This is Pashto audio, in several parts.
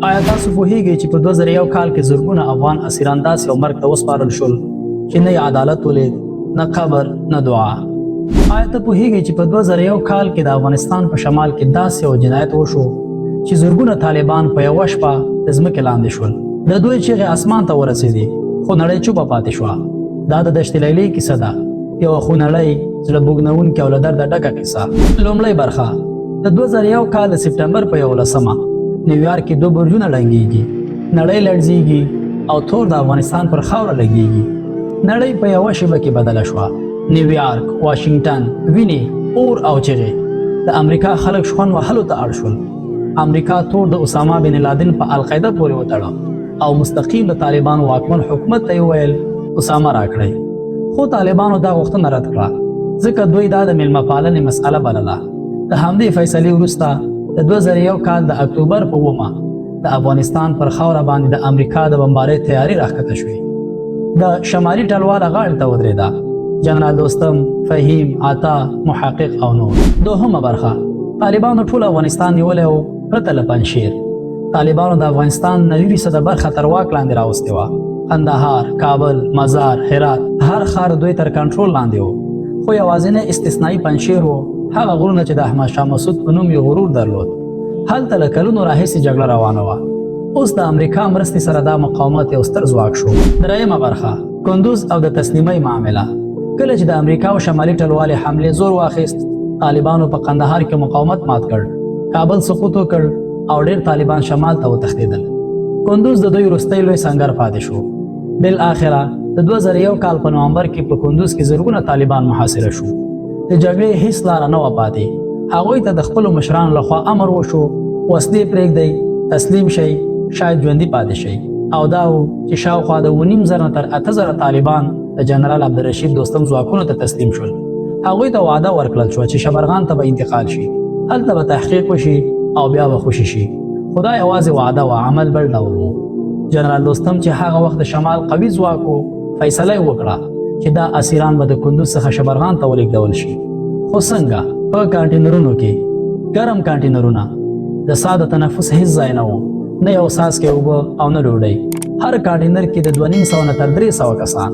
آیا تاسو پوهیږئ چې په 2001 کال کې زرګونه افغان اسیران داسې یو مرګ ته وسپارل شول چې نه یې عدالت ولید، نه قبر، نه دعا؟ آیا ته پوهیږئ چې په 2001 کال کې د افغانستان په شمال کې داسې یو جنایت وشو چې زرګونه طالبان په یوه شپه د ځمکې لاندې شول؟ د دوی چیغې اسمان ته ورسېدې، خو نړۍ چوپه پاتې شوه. دا د دشت لیلې کیسه ده، یوه خونړۍ زړه بوږنونکې او له درده ډکه کیسه. لومړۍ برخه د 2001 کال د سپټمبر په 11 نیویارک کې 2 برجونه ړنګېږي، نړۍ لړزېږي او تور د افغانستان پر خاوره لګېږي. نړۍ په یوه شیبه کې بدله شوه. نیویارک، واشنګټن، وینې، اور او چغې. د امریکا خلک شخوند وهلو ته اړ شول. امریکا تور د اسامه بن لادن په القاعده پورې وتړه او مستقیم د طالبانو واکمن حکومت ته ویل اسامه راکړئ. خو طالبانو دا غوښتنه رد کړه ځکه دوی دا د میلمه پالنې مسأله بلله. د همدې فیصلې وروسته د 2001 کال د اکتوبر په 9 د افغانستان پر خاوره باندې د امریکا د بمبارۍ تیاری راښکته شوې. د شمالي ټلواله غاړې ته ودرېده. جنرال دوستم، فهیم، عطا، محقق او نور. دوهمه برخه طالبانو ټول افغانستان نیولی و پرته له پنجشیر. طالبانو د افغانستان 90% برخه تر واک لاندې راوستې وه. قندهار، کابل، مزار، هرات، هر ښار دوی تر کنټرول لاندې و. خو یوازینی استثنایی پنجشیر و، هغه غرونه چې د احمد شاه مسعود په نوم یې غرور درلود. هلته له کلونو راهیسې جګړه روانه وه. اوس د امریکا مرستې سره دا مقاومت یو ستر ځواک شو. درېیمه برخه کندوز او د تسلیمۍ معامله. کله چې د امریکا او شمالي ټلوالې حملې زور واخیست، طالبانو په قندهار کې مقاومت مات کړ، کابل سقوط وکړ او ډېر طالبان شمال ته وتښتېدل. کندوز د دوی وروستی لوی سنګر پاتې شو. بالاخره د 2001 کال په نومبر کې په کندوز کې زرګونه طالبان محاصره شو. د جګړې هیڅ لاره نه وه پاتې. هغوی ته د خپلو مشرانو لخوا امر وشو وسلې پرېږدئ، تسلیم شئ، شاید ژوندي پاتې شئ. او دا و چې شاوخوا د 9,500 تر 8,000 طالبان د جنرال عبدالرشید دوستم ځواکونو ته تسلیم شول. هغوی ته وعده ورکړل شوه چې شبرغان ته به انتقال شي، هلته به تحقیق وشي او بیا به خوشي شي. خو دا یوازې وعده وه، عمل بل ډول و. جنرال دوستم چې هغه وخت د شمال قوي ځواک و، فیصله یې وکړه چې دا اسیران به د کندوز څخه شبرغان ته ولېږدول شي. خو څنګه؟ په کانټینرونو کې، ګرم کانټینرونه، د ساه د تنفس هیڅ ځای نه و، نه یو څاڅکی اوبه او نه ډوډۍ. هر کانټینر کې د 2,500 نه تر 300 کسان.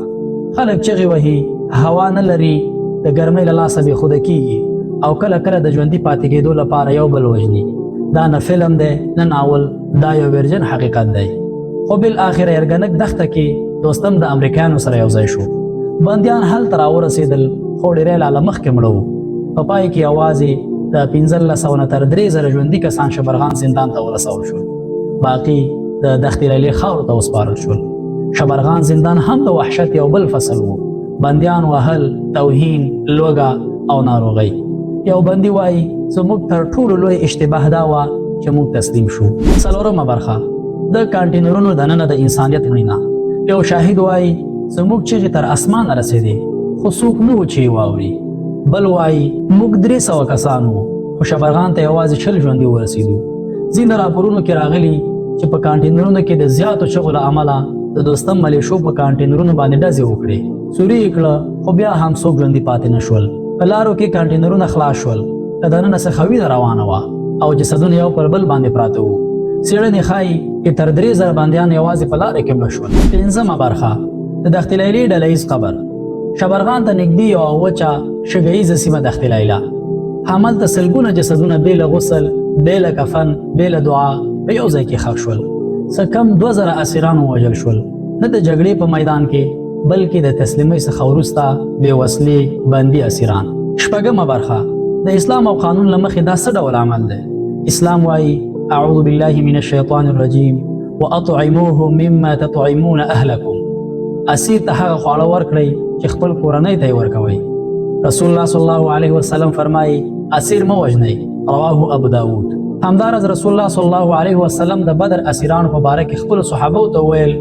خلک چغې وهي، هوا نه لري، د ګرمۍ له لاسه بېخوده کېږي او کله کله د ژوندي پاتې کېدو لپاره یو بل وژني. دا نه فلم دی نه ناول، دا یو ویرجن حقیقت دی. خو بالاخره یرګنک دښته کې دوستم د امریکایانو سره یو ځای شو. بندیان هلته راورسېدل، خو ډېری لا له مخکې مړه وو. په پای کې یوازې د 1500 نه تر 3000 ژوندي کسان شبرغان زندان ته ورسول شول. باقي د دښتې لیلې خاورو ته وسپارل شول. شبرغان زندان هم د وحشت یو بل فصل و. بندیان وهل، توهین، لوږه او ناروغۍ. یو بندي وایي زموږ تر ټولو لوی اشتباه دا وه چې موږ تسلیم شو. څلورمه برخه د کانټینرونو دننه د انسانیت مړینه. یو شاهد وایي زموږ چغې تر اسمانه رسېدې، خو څوک نه و چې یې واوري. بل وایي موږ 300 کسان وو، خو شبرغان ته یوازې 20 ژوندي ورسېدو. ځینې راپورونو کې راغلي چې په کانټینرونو کې د زیاتو چغو له امله د دوستم ملیشو په کانټینرونو باندې ډزې وکړې. څوري یې کړه، خو بیا هم څوک ژوندي پاتې نه شول. په لارو کې کانټینرونه خلاص شول، له دننه څخه وینه روانه وه او جسدونه یو پر بل باندې پراته وو. څېړنې ښایي چې تر 3,000 بندیان یوازې په لارې کې مړه شول. 5مه برخه د دښتې لیلې ډله ییز قبر. شبرغان ته نږدې یوه وچه شګه ییزه سیمه دښتې لیله. هملته سلګونه جسدونه بې له غسل، بې له کفن، بې له دعا په یو ځای کې ښخ شول. څه کم 2,000 اسیران ووژل شول، نه د جګړې په میدان کې بلکې د تسلیمۍ څخه وروسته بې وسلې بندي اسیران. 6مه برخه د اسلام او قانون له مخې دا څه ډول عمل دی؟ اسلام وایي اعوذ بالله من الشیطان الرجیم واطعموهم مما تطعمون اهلکم. اسیر ته هغه خواړه ورکړئ چې خپل کورنۍ ته یې ورکوئ. رسول الله صلی الله علیه وسلم فرمایي اسیر مه وژنئ، رواه ابو داود. همدارز رسول الله صلی الله علیه وسلم د بدر اسیرانو په باره کې خپلو صحابو ته وویل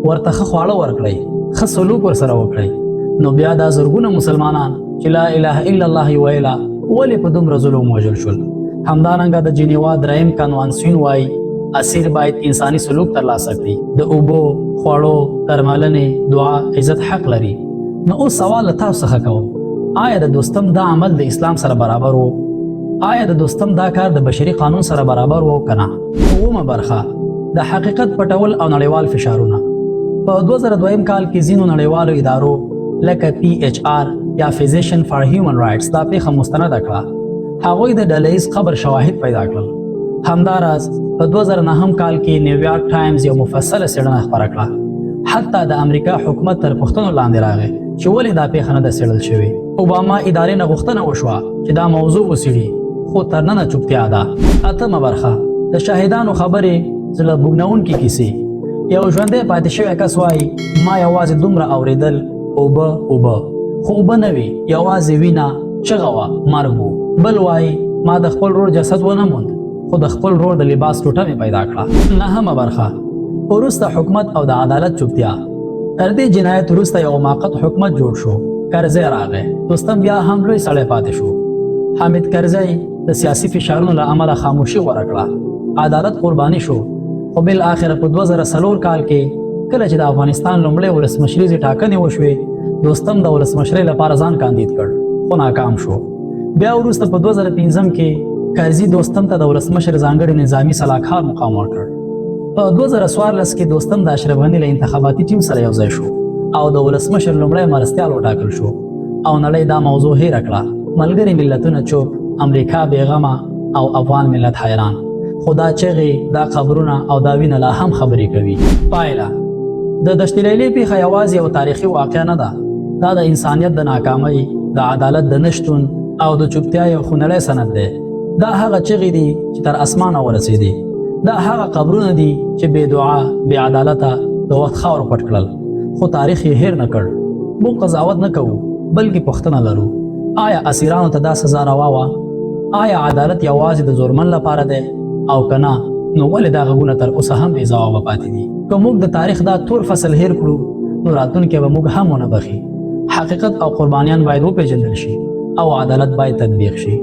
ورته ښه خواړه ورکړئ، ښه سلوک ورسره وکړئ. نو بیا دا زرګونه مسلمانان چې لا اله الا الله یې ویله ولې په دومره ظلم وژل شول؟ همدارنګه د جنیوا 3م کنوانسیون وایي اسیر باید انساني سلوک ترلاسه کړي. د اوبو، خوړو، درملنې، دعا، عزت حق لري. نو اوس سوال له تاسو څخه کوم، آیا د دوستم دا عمل د اسلام سره برابر و؟ آیا د دوستم دا کار د بشري قانون سره برابر و که نه؟ 9مه برخه د حقیقت پټول او نړیوال فشارونه. په 2002 کال کې ځینو نړیوالو ادارو لکه PHR یا فیزیشن فار هیومن رائټس دا پیښه مستند کړه. هغوی د ډلهییز خبر شواهد پیدا کړل. همداراز په 2009 کال کې نیویارک ټایمز یو مفصله څېړنه خپره کړه. حتی د امریکا حکومت تر پوښتنو لاندې راغی چې ولې دا پیښه نه ده څېړل شوې. اوباما ادارې نه غوښتنه وشوه چې دا موضوع وڅېړي، خو تر ننه چوپتیا ده. اتمه برخه د شاهدانو خبرې زړه بوږنونکې کیسې. یو ژوندی پاتې شوی کس وایي ما یوازې دومره اورېدل اوبه خو اوبه نه وي، یوازې وینه، چغه وه، مرګ و. بل وایي ما د خپل ورور جسد ونه موند خو د خپل ورور د لباس ټوټه مې پیدا کړه. نهمه برخه وروسته حکومت او د عدالت چوپتیا. تر دې جنایت وروسته یو موقت حکومت جوړ شو. کرزی راغی. دوستم بیا هم لوی سړی پاتې شو. حامد کرزی د سیاسي فشارونو له امله خاموشي غوره کړه. عدالت قرباني شو. خو بالاخره په 2004 کال کې کله چې د افغانستان لومړی ولسمشریزې ټاکنې وشوې، دوستم د ولسمشرۍ لپاره ځان کاندید کړ خو ناکام شو. بیا وروسته په 2015 کې کرزي دوستم ته د ولسمشر ځانګړي نظامي سلاکار مقام ورکړ. په 2014 کې دوستم د اشرف غني له انتخاباتي ټیم سره یو ځای شو او د ولسمشر لومړی مرستیال وټاکل شو او نړۍ دا موضوع هېره کړه. ملګري ملتونه چوپ، امریکا بېغمه او افغان ملت حیران. خو دا چغې، دا خبرونه او دا وینه لا هم خبرې کوي. پایله د دشت لیلې پیښه یوازې یو تاریخي واقعه نه ده. دا د انسانیت د ناکامۍ، د عدالت د نشتون او د چوپتیا یو خونړی سند دی. دا هغه چغې دي چې تر اسمانه ورسېدې. دا هغه قبرونه دي چې بې دعا، بې عدالته د وخت خاورو پټ کړل، خو تاریخ یې هېر نه کړ. موږ قضاوت نه کوو بلکې پوښتنه لرو، آیا اسیرانو ته دا سزا روا وه؟ آیا عدالت یوازې د زورمن لپاره دی او که نه نو ولې دا غږونه تر اوسه هم بې ځوابه پاتې دي؟ که موږ د تاریخ دا تور فصل هېر کړو نو راتلونکی به موږ هم ونه بخي. حقیقت او قربانیان باید وپېژندل شي او عدالت باید تطبیق شي.